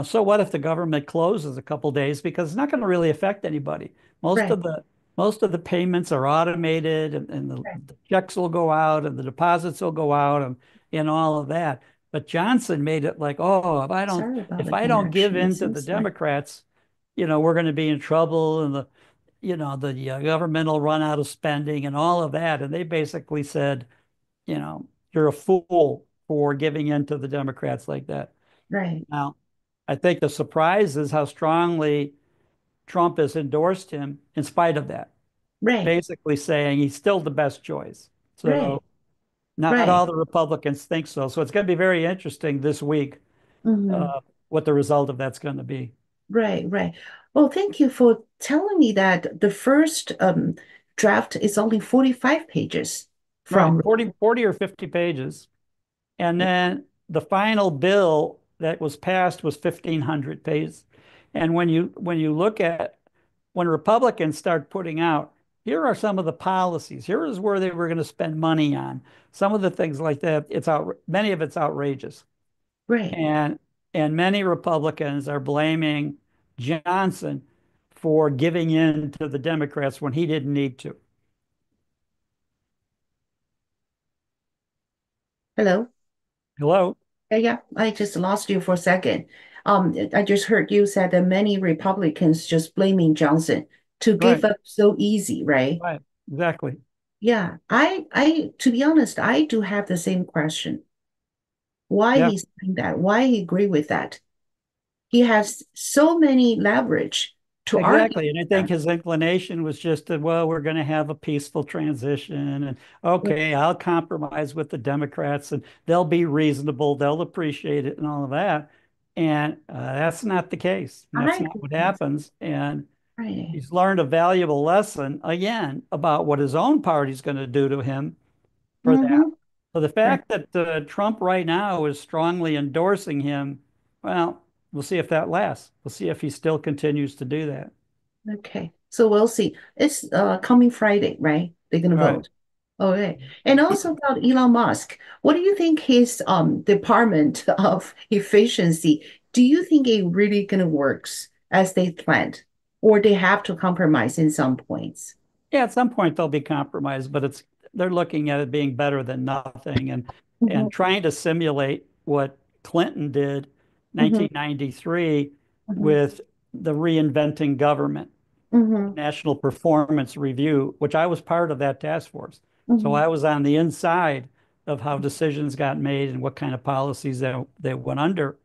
so what if the government closes a couple days? Because it's not going to really affect anybody. Most Right, of the most of the payments are automated and right. the checks will go out and the deposits will go out and all of that. But Johnson made it like, oh, Sorry about if the I don't give connection. It in to the seems like Democrats, we're going to be in trouble and the government will run out of spending and all of that. And they basically said, you're a fool for giving in to the Democrats like that. right, Now, I think the surprise is how strongly Trump has endorsed him in spite of that, right, basically saying he's still the best choice. right, So not right. all the Republicans think so. So it's going to be very interesting this week Mhm. uh, what the result of that's going to be. Right, right. Well, thank you for telling me that the first draft is only 45 pages Right, from. 40 or 50 pages. And then the final bill that was passed was 1,500 pages. And when you look at when Republicans start putting out, here are some of the policies. Here is where they were going to spend money on. Some of the things like that, many of it's outrageous. Right. And and many Republicans are blaming Johnson for giving in to the Democrats when he didn't need to. Hello? Hello? Yeah, yeah. I just lost you for a second. I just heard you said that many Republicans just blaming Johnson to give Right, up so easy, right? right, exactly. Yeah. To be honest, I do have the same question. Why Yeah. he's saying that? Why he agree with that? He has so many leverage to argue Exactly. And I think that. his inclination was just that, well, we're going to have a peaceful transition. And okay, I'll compromise with the Democrats and they'll be reasonable. They'll appreciate it and all of that. And that's not the case. And that's I not think what that's happens. And right. he's learned a valuable lesson again about what his own party's going to do to him for that. Mm-hmm. So the Right. fact that Trump right now is strongly endorsing him, well, we'll see if that lasts. We'll see if he still continues to do that. Okay. So we'll see. It's coming Friday, right? They're gonna Right. vote. Okay. And also about Elon Musk, what do you think his Department of Efficiency, do you think it really gonna works as they planned? Or they have to compromise in some points? Yeah, at some point they'll be compromised, but they're looking at it being better than nothing Hmm. and trying to simulate what Clinton did Hmm. 1993 Hmm. with the reinventing government, the Hmm. National Performance Review, which I was part of that task force. So Hmm. I was on the inside of how decisions got made and what kind of policies they went under.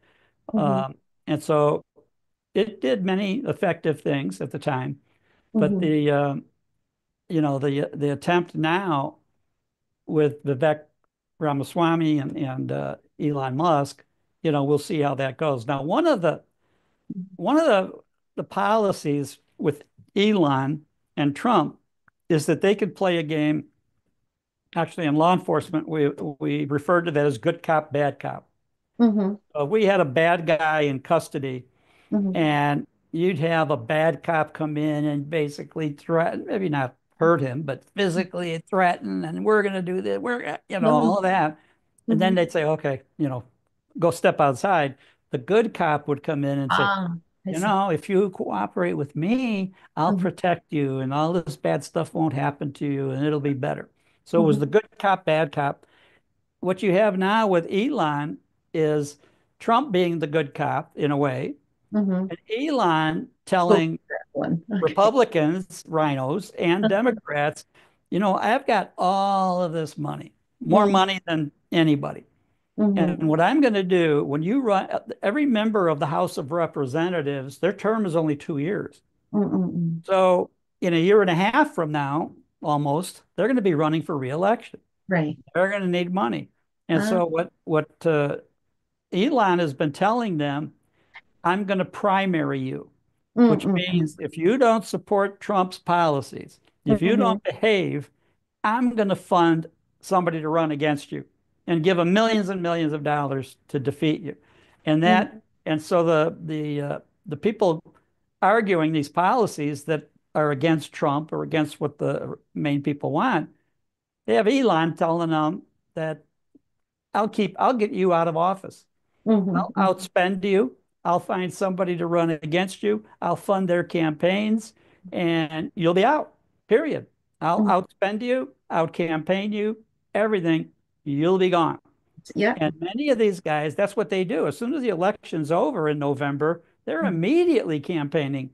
Hmm. Um, and so it did many effective things at the time, but Hmm. the attempt now with Vivek Ramaswamy and Elon Musk, we'll see how that goes. Now, one of the policies with Elon and Trump is that they could play a game. Actually, in law enforcement, we refer to that as good cop, bad cop. Hmm. We had a bad guy in custody, Hmm. and you'd have a bad cop come in and basically threaten, maybe not hurt him, but physically threaten, and we're going to do this, all of that. And then Hmm. they'd say, okay, go step outside. The good cop would come in and say, Ah, I see. if you cooperate with me, I'll Hmm. protect you, and all this bad stuff won't happen to you, and it'll be better. So it was Hmm. the good cop, bad cop. what you have now with Elon is Trump being the good cop in a way, Mm-hmm. and Elon Oh, telling that one. Okay. Republicans, rhinos, and Democrats, I've got all of this money, more Mm-hmm. money than anybody. And Mm-hmm. what I'm going to do when you run, every member of the House of Representatives, their term is only 2 years. Mm-hmm. So in a year and a half from now, almost, they're going to be running for reelection. Right. They're going to need money. And Uh, so what Elon has been telling them, I'm going to primary you, which mm-hmm. means if you don't support Trump's policies, if you Mm-hmm. don't behave, I'm going to fund somebody to run against you and give them millions and millions of dollars to defeat you. And Mm-hmm. that, and so the people arguing these policies that are against Trump or against what the main people want, they have Elon telling them that I'll get you out of office. I'll Mm-hmm. outspend you. I'll find somebody to run against you. I'll fund their campaigns and you'll be out, period. I'll Mm-hmm. outspend you, out campaign you, everything. You'll be gone. Yeah. And many of these guys, that's what they do. As soon as the election's over in November, they're Mm-hmm. immediately campaigning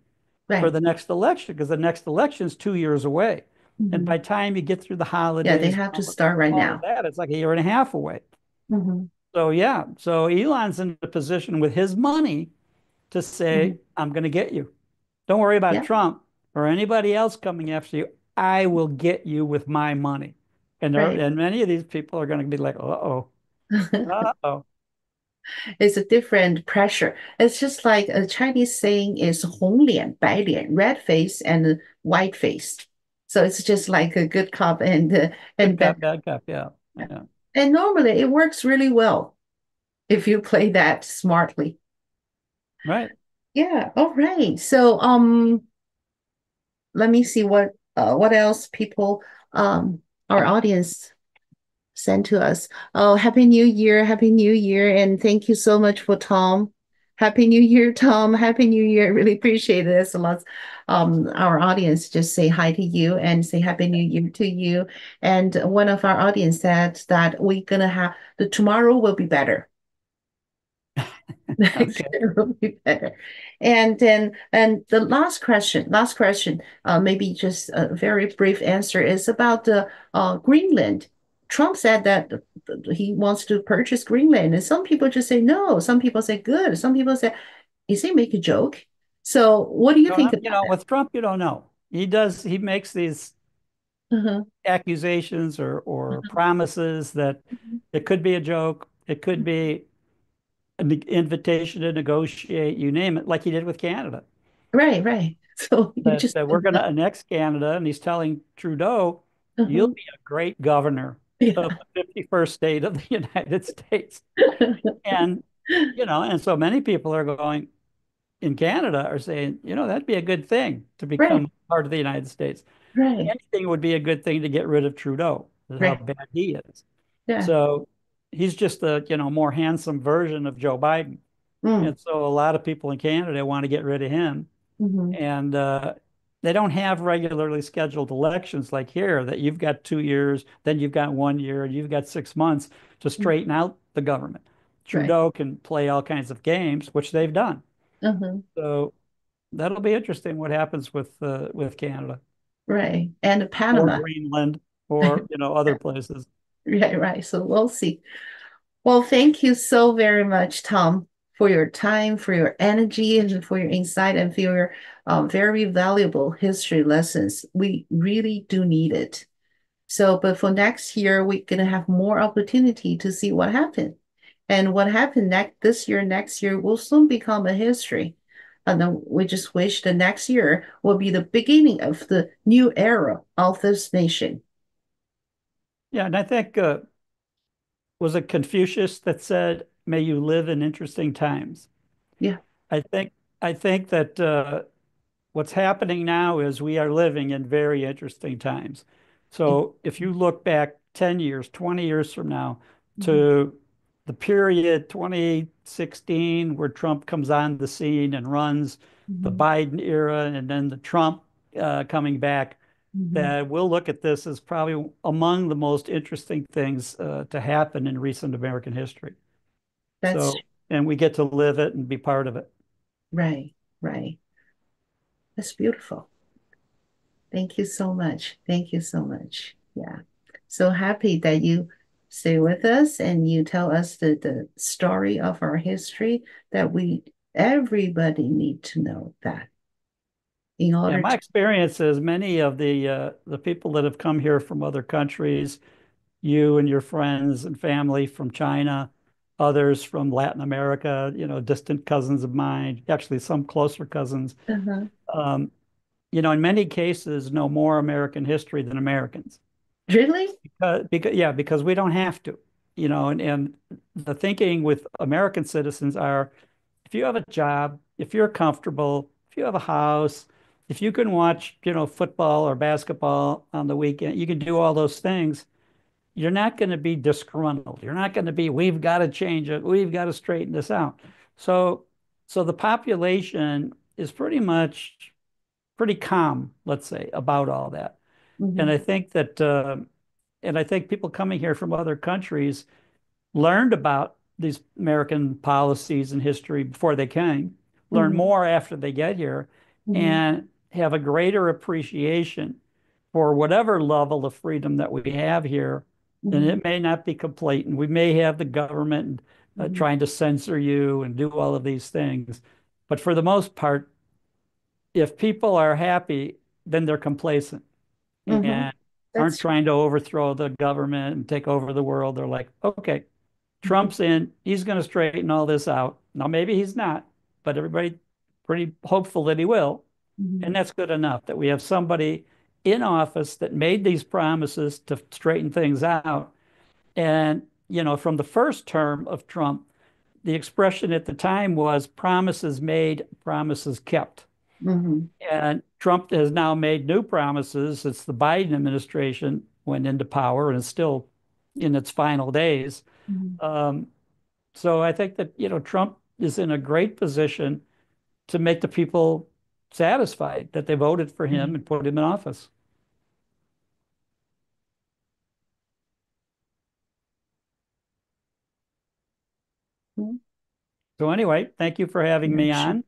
for Right. the next election because the next election's 2 years away. And Mm-hmm. by the time you get through the Yeah, they holidays, have to start right all of now. that, it's like a year and a half away. Mm-hmm. So yeah, so Elon's in a position with his money to Mm-hmm. say, I'm going to get you. Don't worry about Yeah. Trump or anybody else coming after you. I will get you with my money. Right. And many of these people are going to be like, uh-oh, uh-oh. It's a different pressure. It's just like a Chinese saying is 红脸,白脸, red face and white face. So it's just like a good cop Good and bad. cop, bad cop. Yeah. Yeah. And normally it works really well if you play that smartly. Right. Yeah. All right. So let me see what else people our audience sent to us. Oh, Happy New Year, Happy New Year, and thank you so much for Tom. Happy New Year, Tom. Happy New Year. I really appreciate this a lot. Our audience just say hi to you and say Happy New Year to you. And one of our audience said that we're gonna have the tomorrow will be better. Next Okay. year will be better. And the last question, maybe just a very brief answer is about the Greenland. Trump said that he wants to purchase Greenland, and some people just say no. Some people say good. Some people say, is he make a joke? So, what do you think about With Trump, you don't know. He makes these that? Uh-huh. accusations or promises that it could be a joke. It could be an invitation to negotiate, you name it, like he did with Canada. Right, right. So you just That we're going to annex Canada, and he's telling Trudeau, "You'll uh-huh. be a great governor of Yeah. the 51st state of the United States." And and so many people are going in Canada are saying, that'd be a good thing to Right, become part of the United States. right, Anything would be a good thing to get rid of Trudeau. That's how right. bad he is. Yeah. So he's just a more handsome version of Joe Biden. Mm, And so a lot of people in Canada want to get rid of him. hmm. And they don't have regularly scheduled elections like here that you've got 2 years, then you've got 1 year, and you've got 6 months to straighten out the government. Right. Trudeau can play all kinds of games, which they've done. Uh-huh. So that'll be interesting what happens with Canada Right. And or Panama. Greenland or other places. Right, right. So we'll see. Well, thank you so very much, Tom, for your time, for your energy, and for your insight and for your very valuable history lessons. We really do need it. So, but for next year, we're going to have more opportunity to see what happened. And what happened this year, next year will soon become a history. And then we just wish the next year will be the beginning of the new era of this nation. Yeah, and I think was it Confucius that said, "May you live in interesting times." Yeah. I think I think that what's happening now is we are living in very interesting times. So if you look back 10 years, 20 years from now Mhm. to the period 2016 where Trump comes on the scene and runs the Mhm. Biden era and then the Trump coming back, Hmm. that we'll look at this as probably among the most interesting things to happen in recent American history. That's So, and we get to live it and be part of it. right, right. That's beautiful. Thank you so much. Thank you so much. Yeah. So happy that you stay with us and you tell us the story of our history that we everybody need to know that in Yeah, order my to. experience is many of the people that have come here from other countries, you and your friends and family from China, others from Latin America, distant cousins of mine, actually some closer cousins, Uh-huh. um, in many cases know more American history than Americans. Really? Because we don't have to, and the thinking with American citizens are if you have a job, if you're comfortable, if you have a house, if you can watch, football or basketball on the weekend, you can do all those things. You're not going to be disgruntled. You're not going to be, we've got to change it. We've got to straighten this out. So, so the population is pretty calm, let's say, about all that. And Hmm. I think that, and I think people coming here from other countries learned about these American policies and history before they came, learn Hmm. more after they get here, Hmm. and have a greater appreciation for whatever level of freedom that we have here. And Hmm. it may not be complete, and we may have the government Hmm. trying to censor you and do all of these things. But for the most part, if people are happy, then they're complacent Hmm. and aren't That's trying to overthrow the government and take over the world. They're like, okay, mhm. Trump's in, he's going to straighten all this out. Now, maybe he's not, but everybody pretty hopeful that he will. And Mhm. that's good enough that we have somebody in office that made these promises to straighten things out. And, from the first term of Trump, the expression at the time was promises made, promises kept. Mhm. And Trump has now made new promises since the Biden administration went into power and is still in its final days. Mhm. Um, so I think that, Trump is in a great position to make the people satisfied that they voted for him Mhm. and put him in office. Mhm. So anyway, thank you for having Yeah, me sure. on.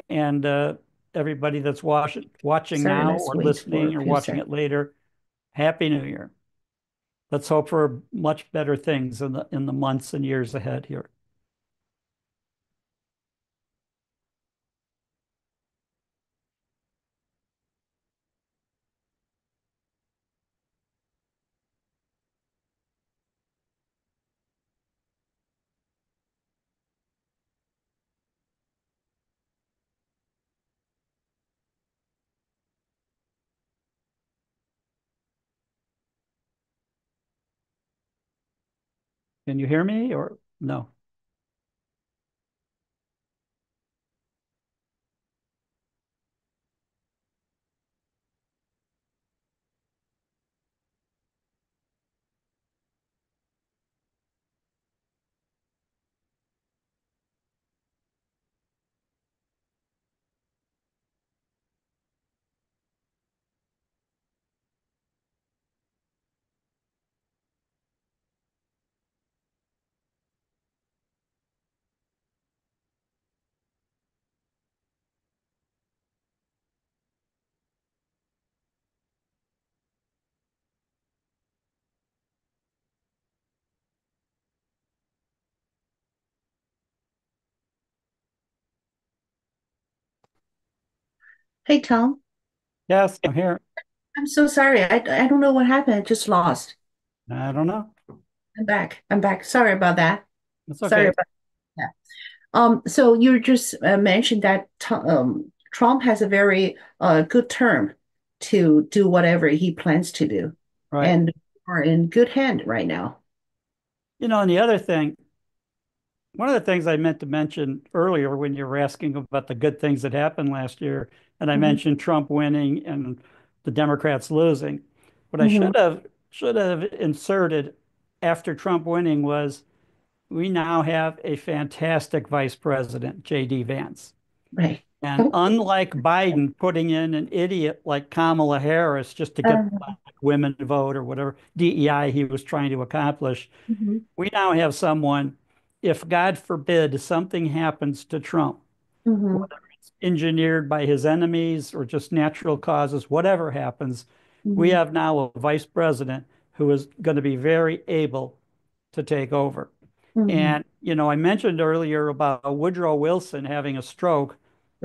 And everybody that's watching Sorry, now let's or wait for a listening or few watching seconds. it later, Happy New Year. Let's hope for much better things in the months and years ahead here. Can you hear me or no? Hey, Tom, Yes, I'm here. I'm so sorry. I don't know what happened. I just lost. I don't know. I'm back. I'm back. Sorry about that. It's Sorry okay. about that. So you just mentioned that Trump has a very good term to do whatever he plans to do, Right. and are in good hand right now. And the other thing, one of the things I meant to mention earlier when you were asking about the good things that happened last year, and I Hmm. mentioned Trump winning and the Democrats losing. What I Hmm. should have inserted after Trump winning was we now have a fantastic vice president, J.D. Vance. Right. And Okay. unlike Biden putting in an idiot like Kamala Harris just to get Uh, black women to vote or whatever DEI he was trying to accomplish, mhm, we now have someone, if God forbid something happens to Trump, mhm, whether it's engineered by his enemies or just natural causes, whatever happens, we mhm, have now a vice president who is going to be very able to take over. mhm. And, I mentioned earlier about Woodrow Wilson having a stroke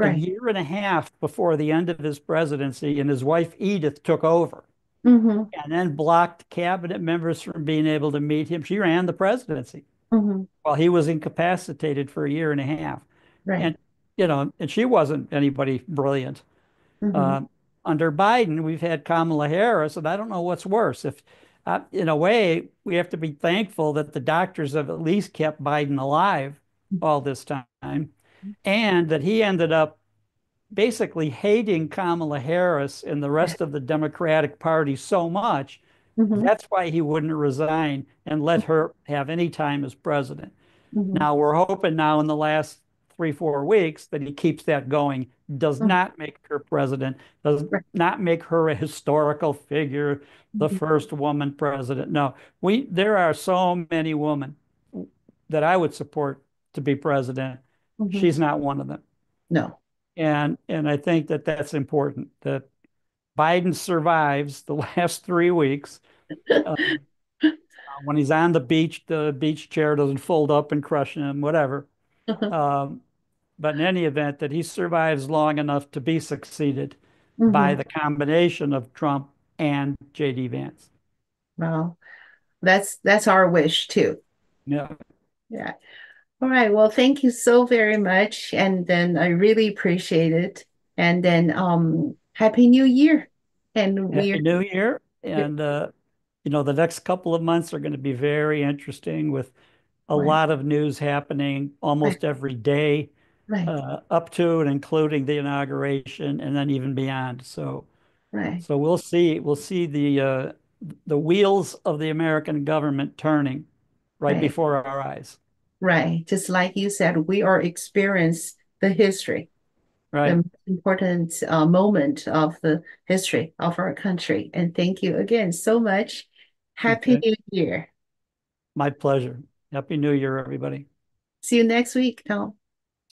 a Right. year and a half before the end of his presidency, and his wife Edith took over Mhm, and then blocked cabinet members from being able to meet him. She ran the presidency mhm. while he was incapacitated for a year and a half. Right. And, and she wasn't anybody brilliant. Mhm, Um, Under Biden, we've had Kamala Harris, and I don't know what's worse. If, in a way, we have to be thankful that the doctors have at least kept Biden alive all this time, and that he ended up basically hating Kamala Harris and the yeah. rest of the Democratic Party so much. Mhm, That's why he wouldn't resign and let her have any time as president. mhm, Now we're hoping now in the last 3, 4 weeks that he keeps that going, does mhm. not make her president, does Right. not make her a historical figure, the Mhm, first woman president. No, there are so many women that I would support to be president. mhm. She's not one of them. No. And I think that that's important, that Biden survives the last 3 weeks. Uh, when he's on the beach chair doesn't fold up and crush him, whatever. Um, but in any event, that he survives long enough to be succeeded by Mhm. the combination of Trump and J.D. Vance. Well, that's our wish too. Yeah. Yeah. All right. Well, thank you so very much. And then I really appreciate it. And then Happy New Year. And Happy we're New Year. And, the next couple of months are going to be very interesting with a right, lot of news happening right, almost every day, right, up to and including the inauguration and then even beyond. So, right, so we'll see the wheels of the American government turning right right, before our eyes. right. Just like you said, we are experience the history, the Right. most important moment of the history of our country. And thank you again so much. Happy Okay. New Year. My pleasure. Happy New Year, everybody. See you next week, Tom.